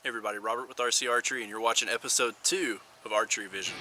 Hey everybody, Robert with Rchery, and you're watching episode 2 of Archery Vision.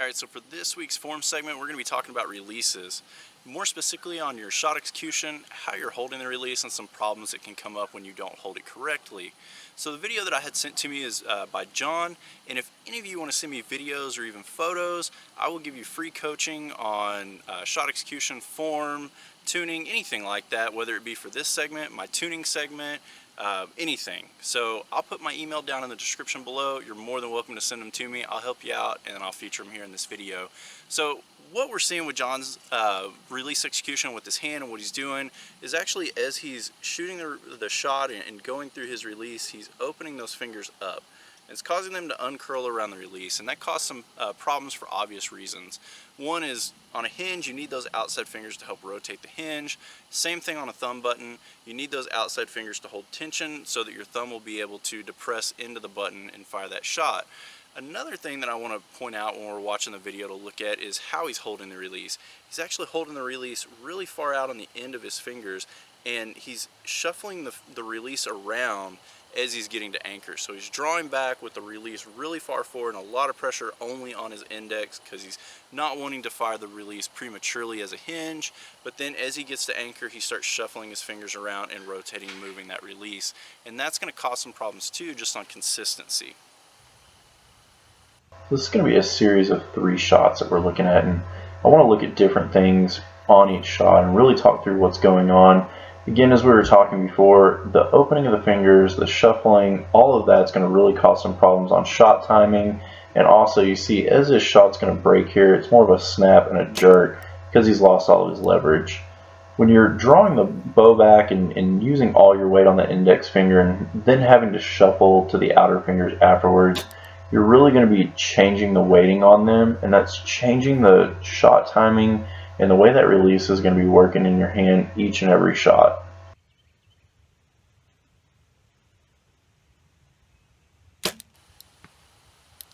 Alright, so for this week's form segment, we're going to be talking about releases. More specifically on your shot execution, how you're holding the release, and some problems that can come up when you don't hold it correctly. So the video that I had sent to me is by John, and if any of you want to send me videos or even photos, I will give you free coaching on shot execution, form, tuning, anything like that, whether it be for this segment, my tuning segment, anything. So I'll put my email down in the description below. You're more than welcome to send them to me. I'll help you out, and I'll feature them here in this video. So what we're seeing with John's release execution with his hand and what he's doing is actually, as he's shooting the shot and going through his release, he's opening those fingers up. It's causing them to uncurl around the release, and that caused some problems for obvious reasons. One is, on a hinge, you need those outside fingers to help rotate the hinge. Same thing on a thumb button. You need those outside fingers to hold tension so that your thumb will be able to depress into the button and fire that shot. Another thing that I want to point out when we're watching the video to look at is how he's holding the release. He's actually holding the release really far out on the end of his fingers, and he's shuffling the release around as he's getting to anchor. So he's drawing back with the release really far forward and a lot of pressure only on his index because he's not wanting to fire the release prematurely as a hinge. But then as he gets to anchor, he starts shuffling his fingers around and rotating and moving that release. And that's going to cause some problems too, just on consistency. This is going to be a series of 3 shots that we're looking at, and I want to look at different things on each shot and really talk through what's going on. Again, as we were talking before, the opening of the fingers, the shuffling, all of that's going to really cause some problems on shot timing. And also, you see, as this shot's going to break here, it's more of a snap and a jerk because he's lost all of his leverage. When you're drawing the bow back and using all your weight on the index finger and then having to shuffle to the outer fingers afterwards, you're really going to be changing the weighting on them, and that's changing the shot timing and the way that release is going to be working in your hand each and every shot.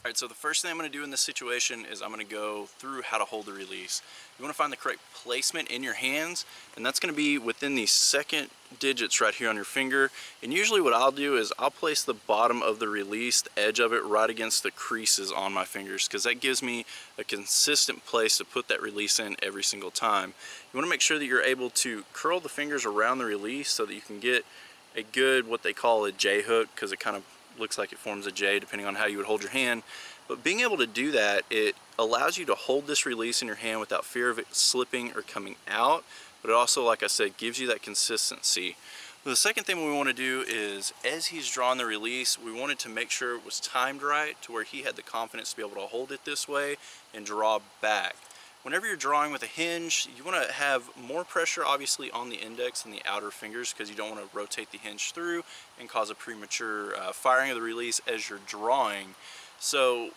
Alright, so the first thing I'm going to do in this situation is I'm going to go through how to hold the release. You want to find the correct placement in your hands, and that's going to be within the second digits right here on your finger. And usually what I'll do is I'll place the bottom of the release, the edge of it, right against the creases on my fingers, because that gives me a consistent place to put that release in every single time. You want to make sure that you're able to curl the fingers around the release so that you can get a good, what they call a J hook, because it kind of looks like it forms a J depending on how you would hold your hand. But being able to do that, it allows you to hold this release in your hand without fear of it slipping or coming out, but it also, like I said, gives you that consistency. The second thing we want to do is, as he's drawing the release, we wanted to make sure it was timed right to where he had the confidence to be able to hold it this way and draw back. Whenever you're drawing with a hinge, you want to have more pressure obviously on the index and the outer fingers because you don't want to rotate the hinge through and cause a premature firing of the release as you're drawing. So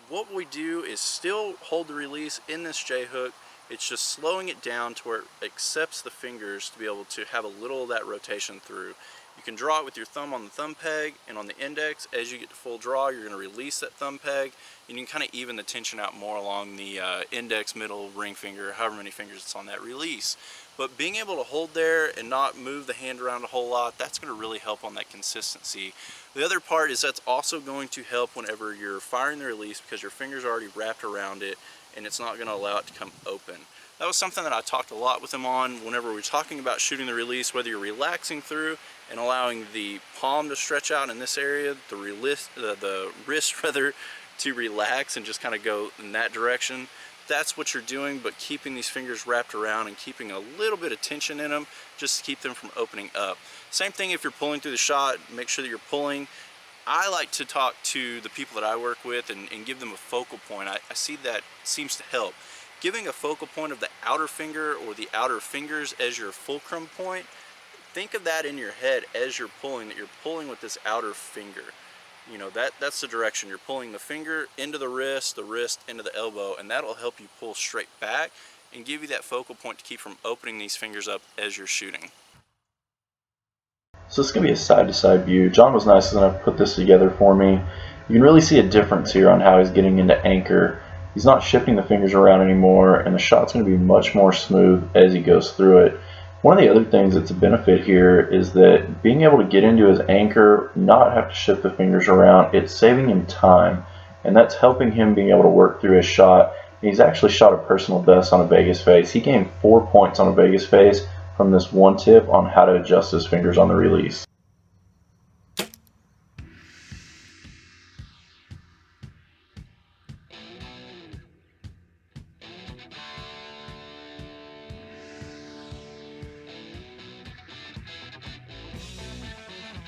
what we do is still hold the release in this J hook. It's just slowing it down to where it accepts the fingers to be able to have a little of that rotation through. You can draw it with your thumb on the thumb peg and on the index. As you get to full draw, you're going to release that thumb peg, and you can kind of even the tension out more along the index, middle, ring finger, however many fingers it's on that release. But being able to hold there and not move the hand around a whole lot, that's going to really help on that consistency. The other part is that's also going to help whenever you're firing the release because your fingers are already wrapped around it and it's not going to allow it to come open. That was something that I talked a lot with him on whenever we were talking about shooting the release, whether you're relaxing through and allowing the palm to stretch out in this area, the wrist rather, to relax and just kind of go in that direction. That's what you're doing, but keeping these fingers wrapped around and keeping a little bit of tension in them just to keep them from opening up. Same thing if you're pulling through the shot, make sure that you're pulling. I like to talk to the people that I work with and give them a focal point. I see that seems to help. Giving a focal point of the outer finger or the outer fingers as your fulcrum point, think of that in your head as you're pulling, that you're pulling with this outer finger. You know, that's the direction. You're pulling the finger into the wrist into the elbow, and that'll help you pull straight back and give you that focal point to keep from opening these fingers up as you're shooting. So it's going to be a side-to-side view. John was nice enough to put this together for me. You can really see a difference here on how he's getting into anchor. he's not shifting the fingers around anymore, and the shot's going to be much more smooth as he goes through it. One of the other things that's a benefit here is that being able to get into his anchor, not have to shift the fingers around, it's saving him time, and that's helping him being able to work through his shot. And he's actually shot a personal best on a Vegas face. He gained 4 points on a Vegas face from this one tip on how to adjust his fingers on the release.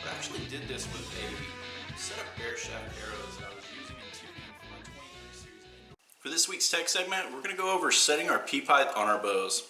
I actually did this with a set of air shaft arrows that I was using in tuning for my 23 series. For this week's tech segment, we're going to go over setting our peep height on our bows.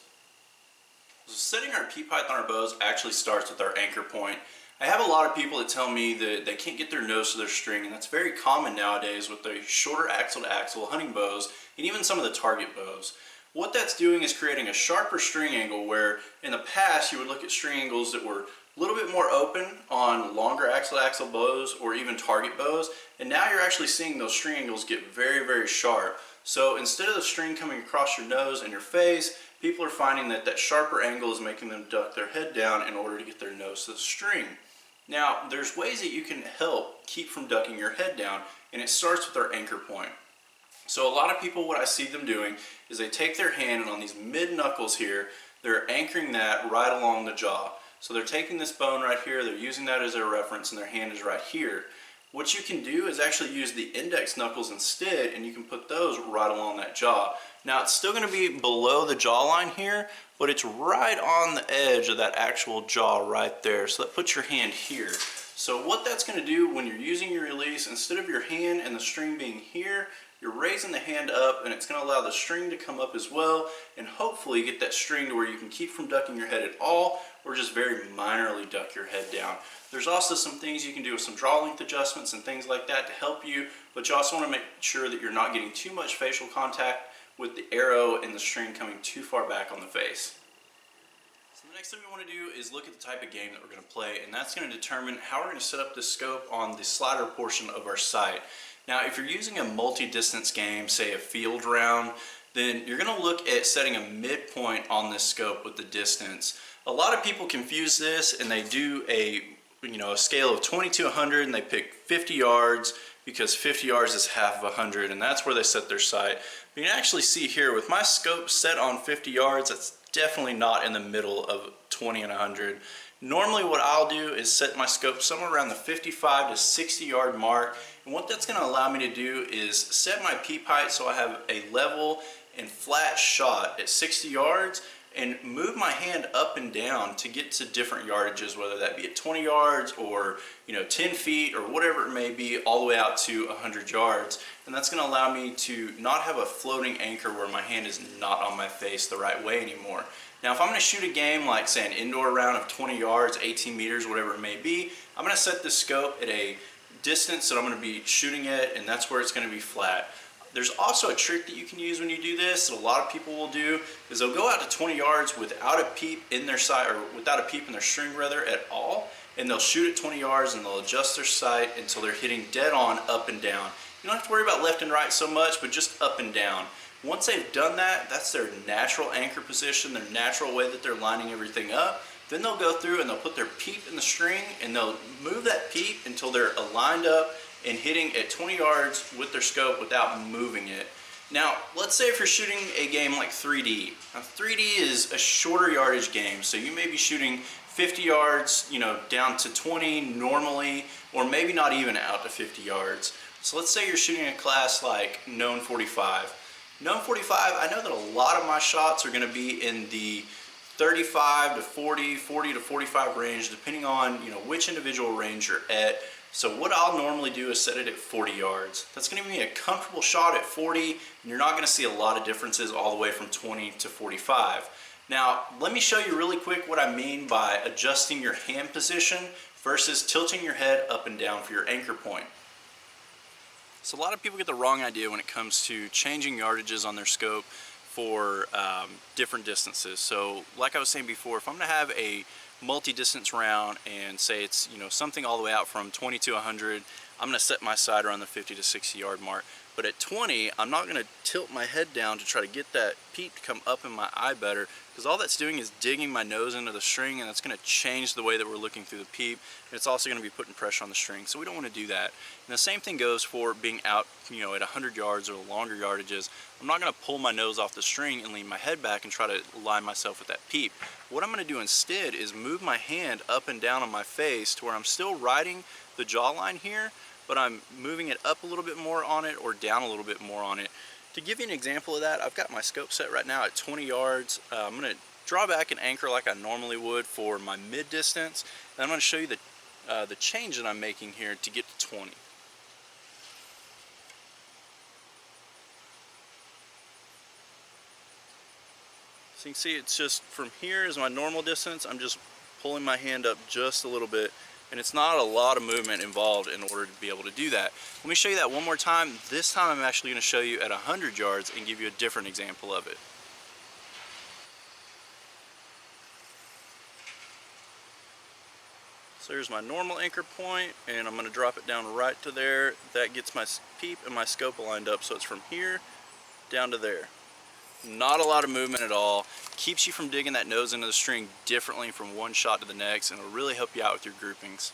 So setting our peep height on our bows actually starts with our anchor point. I have a lot of people that tell me that they can't get their nose to their string, and that's very common nowadays with the shorter axle-to-axle hunting bows and even some of the target bows. What that's doing is creating a sharper string angle, where in the past you would look at string angles that were a little bit more open on longer axle-to-axle bows or even target bows, and now you're actually seeing those string angles get very, very sharp. So instead of the string coming across your nose and your face, people are finding that that sharper angle is making them duck their head down in order to get their nose to the string. Now, there's ways that you can help keep from ducking your head down, and it starts with our anchor point. So a lot of people, what I see them doing is they take their hand, and on these mid knuckles here, they're anchoring that right along the jaw. So they're taking this bone right here, they're using that as their reference, and their hand is right here. What you can do is actually use the index knuckles instead, and you can put those right along that jaw. Now, it's still going to be below the jawline here, but it's right on the edge of that actual jaw right there. So that puts your hand here. So what that's going to do when you're using your release, instead of your hand and the string being here, you're raising the hand up, and it's going to allow the string to come up as well, and hopefully get that string to where you can keep from ducking your head at all, or just very minorly duck your head down. There's also some things you can do with some draw length adjustments and things like that to help you, but you also want to make sure that you're not getting too much facial contact with the arrow and the string coming too far back on the face. So the next thing we want to do is look at the type of game that we're going to play, and that's going to determine how we're going to set up the scope on the slider portion of our sight. Now, if you're using a multi-distance game, say a field round, then you're going to look at setting a midpoint on this scope with the distance. A lot of people confuse this, and they do a scale of 20 to 100, and they pick 50 yards because 50 yards is half of 100, and that's where they set their sight. But you can actually see here with my scope set on 50 yards, that's definitely not in the middle of 20 and 100. Normally what I'll do is set my scope somewhere around the 55 to 60 yard mark, and what that's going to allow me to do is set my peep height so I have a level and flat shot at 60 yards, and move my hand up and down to get to different yardages, whether that be at 20 yards or 10 feet or whatever it may be, all the way out to 100 yards. And that's going to allow me to not have a floating anchor where my hand is not on my face the right way anymore. Now, if I'm going to shoot a game like, say, an indoor round of 20 yards, 18 meters, whatever it may be, I'm going to set this scope at a distance that I'm going to be shooting at, and that's where it's going to be flat. There's also a trick that you can use when you do this that a lot of people will do, is they'll go out to 20 yards without a peep in their sight, or without a peep in their string rather at all, and they'll shoot at 20 yards and they'll adjust their sight until they're hitting dead on up and down. You don't have to worry about left and right so much, but just up and down. Once they've done that, that's their natural anchor position, their natural way that they're lining everything up. Then they'll go through and they'll put their peep in the string, and they'll move that peep until they're aligned up and hitting at 20 yards with their scope without moving it. Now, let's say if you're shooting a game like 3D. Now, 3D is a shorter yardage game, so you may be shooting 50 yards, down to 20 normally, or maybe not even out to 50 yards. So let's say you're shooting a class like Known 45. Known 45, I know that a lot of my shots are going to be in the 35 to 40, 40 to 45 range, depending on which individual range you're at. So what I'll normally do is set it at 40 yards. That's going to give me a comfortable shot at 40, and you're not going to see a lot of differences all the way from 20 to 45. Now, let me show you really quick what I mean by adjusting your hand position versus tilting your head up and down for your anchor point. So a lot of people get the wrong idea when it comes to changing yardages on their scope for different distances. So like I was saying before, if I'm going to have a multi-distance round and say it's something all the way out from 20 to 100, I'm going to set my sight around the 50 to 60 yard mark. But at 20, I'm not going to tilt my head down to try to get that peep to come up in my eye better, because all that's doing is digging my nose into the string, and that's going to change the way that we're looking through the peep, and it's also going to be putting pressure on the string, so we don't want to do that. And the same thing goes for being out, you know, at 100 yards or longer yardages. I'm not going to pull my nose off the string and lean my head back and try to line myself with that peep. What I'm going to do instead is move my hand up and down on my face to where I'm still riding the jawline here, but I'm moving it up a little bit more on it or down a little bit more on it. To give you an example of that, I've got my scope set right now at 20 yards. I'm going to draw back and anchor like I normally would for my mid distance, and I'm going to show you the change that I'm making here to get to 20. So you can see it's just from here is my normal distance. I'm just pulling my hand up just a little bit, and it's not a lot of movement involved in order to be able to do that. Let me show you that one more time. This time I'm actually going to show you at 100 yards and give you a different example of it. So here's my normal anchor point, and I'm going to drop it down right to there. That gets my peep and my scope lined up, so it's from here down to there. Not a lot of movement at all. Keeps you from digging that nose into the string differently from one shot to the next, and it'll really help you out with your groupings.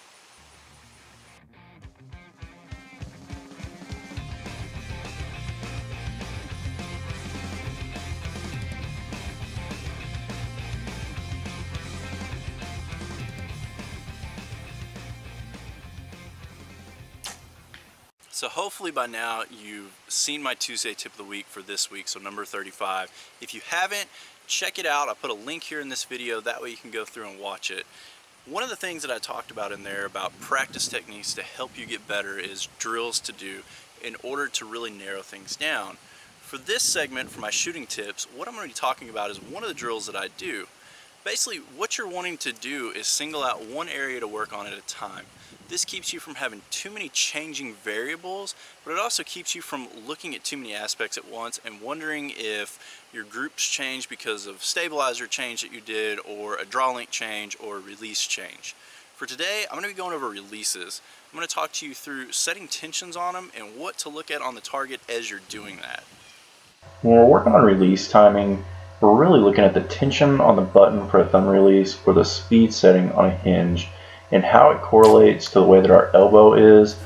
So hopefully by now you've seen my Tuesday tip of the week for this week, so number 35. If you haven't, check it out. I'll put a link here in this video, that way you can go through and watch it. One of the things that I talked about in there about practice techniques to help you get better is drills to do in order to really narrow things down. For this segment, for my shooting tips, what I'm going to be talking about is one of the drills that I do. Basically, what you're wanting to do is single out one area to work on at a time. This keeps you from having too many changing variables, but it also keeps you from looking at too many aspects at once and wondering if your groups change because of stabilizer change that you did, or a draw length change, or a release change. For today, I'm going to be going over releases. I'm going to talk to you through setting tensions on them and what to look at on the target as you're doing that. When we're working on release timing, we're really looking at the tension on the button for a thumb release or the speed setting on a hinge, and how it correlates to the way that our elbow is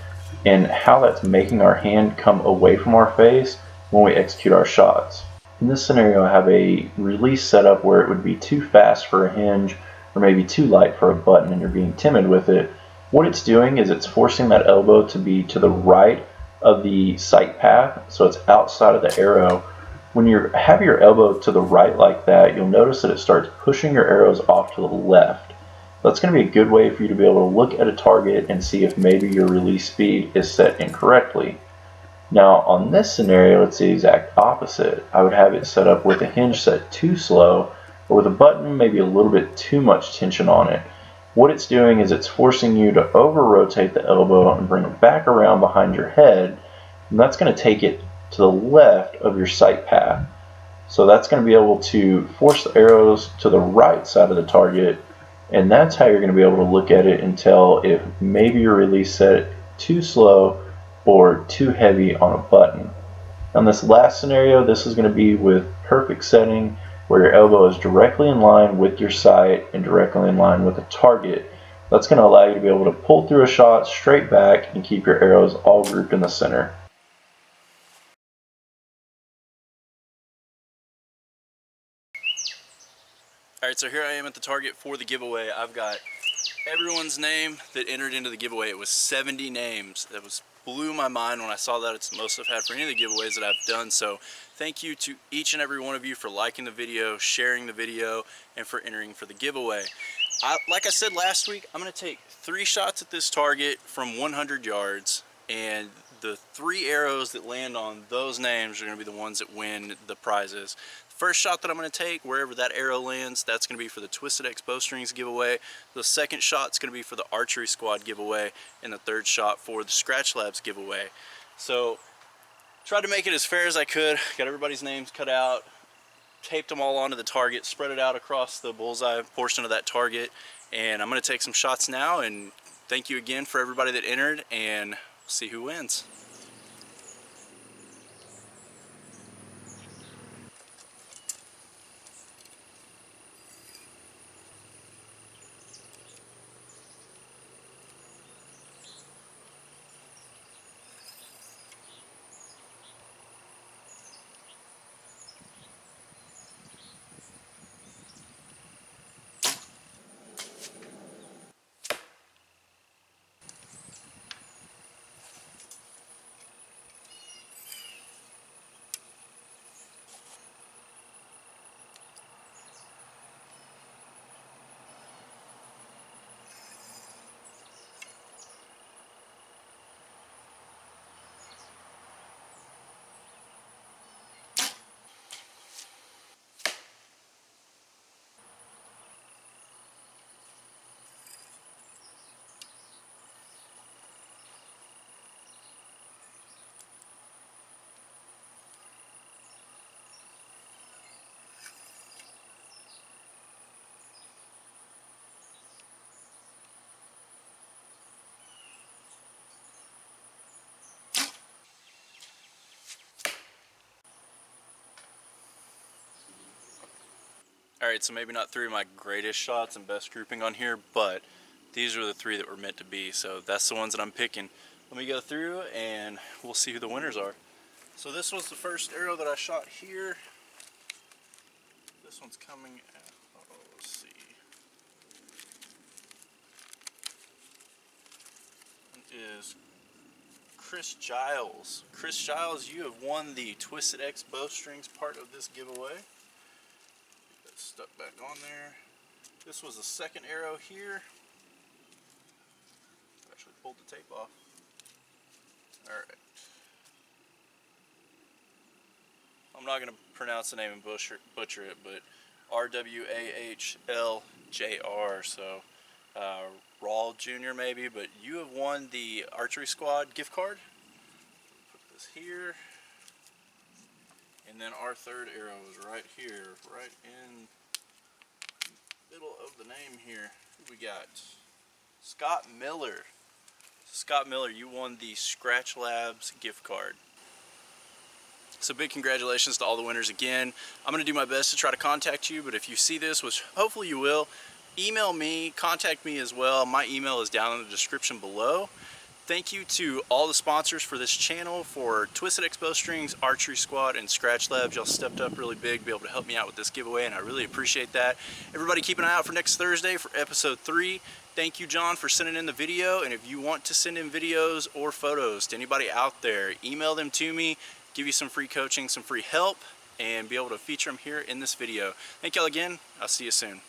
and how that's making our hand come away from our face when we execute our shots. In this scenario, I have a release set up where it would be too fast for a hinge or maybe too light for a button and you're being timid with it. What it's doing is it's forcing that elbow to be to the right of the sight path, so it's outside of the arrow. When you have your elbow to the right like that, you'll notice that it starts pushing your arrows off to the left. That's going to be a good way for you to be able to look at a target and see if maybe your release speed is set incorrectly. Now on this scenario, it's the exact opposite. I would have it set up with a hinge set too slow, or with a button maybe a little bit too much tension on it. What it's doing is it's forcing you to over-rotate the elbow and bring it back around behind your head, and that's going to take it to the left of your sight path. So that's going to be able to force the arrows to the right side of the target, and that's how you're going to be able to look at it and tell if maybe your release set too slow or too heavy on a button. On this last scenario, this is going to be with perfect setting, where your elbow is directly in line with your sight and directly in line with the target. That's going to allow you to be able to pull through a shot straight back and keep your arrows all grouped in the center. Alright, so here I am at the target for the giveaway. I've got everyone's name that entered into the giveaway. It was 70 names. That blew my mind when I saw that. It's the most I've had for any of the giveaways that I've done. So thank you to each and every one of you for liking the video, sharing the video, and for entering for the giveaway. Like I said last week, I'm going to take 3 shots at this target from 100 yards, and the 3 arrows that land on those names are going to be the ones that win the prizes. First shot that I'm going to take, wherever that arrow lands, that's going to be for the Twisted X Bowstrings giveaway. The second shot's going to be for the Archery Squad giveaway, and the third shot for the Scratch Labs giveaway. So tried to make it as fair as I could. Got everybody's names cut out, taped them all onto the target, spread it out across the bullseye portion of that target, and I'm going to take some shots now. And thank you again for everybody that entered, and we'll see who wins. Alright, so maybe not 3 of my greatest shots and best grouping on here, but these are the 3 that were meant to be, so that's the ones that I'm picking. Let me go through and we'll see who the winners are. So this was the first arrow that I shot here. This one's coming out, let's see. It is Chris Giles. Chris Giles, you have won the Twisted X bowstrings part of this giveaway. Get that stuck back on there. This was the second arrow here. Actually pulled the tape off. Alright. I'm not going to pronounce the name and butcher it, but RWAHLJR, so Rawl Jr. maybe, but you have won the Archery Squad gift card. Put this here. And then our third arrow is right here, right in the middle of the name here. Who we got? Scott Miller. Scott Miller, you won the Scratch Labs gift card. So big congratulations to all the winners again. I'm going to do my best to try to contact you, but if you see this, which hopefully you will, email me, contact me as well. My email is down in the description below. Thank you to all the sponsors for this channel, for Twisted X Bowstrings, Archery Squad, and Scratch Labs. Y'all stepped up really big to be able to help me out with this giveaway, and I really appreciate that. Everybody keep an eye out for next Thursday for episode 3. Thank you, John, for sending in the video, and if you want to send in videos or photos to anybody out there, email them to me, give you some free coaching, some free help, and be able to feature them here in this video. Thank y'all again. I'll see you soon.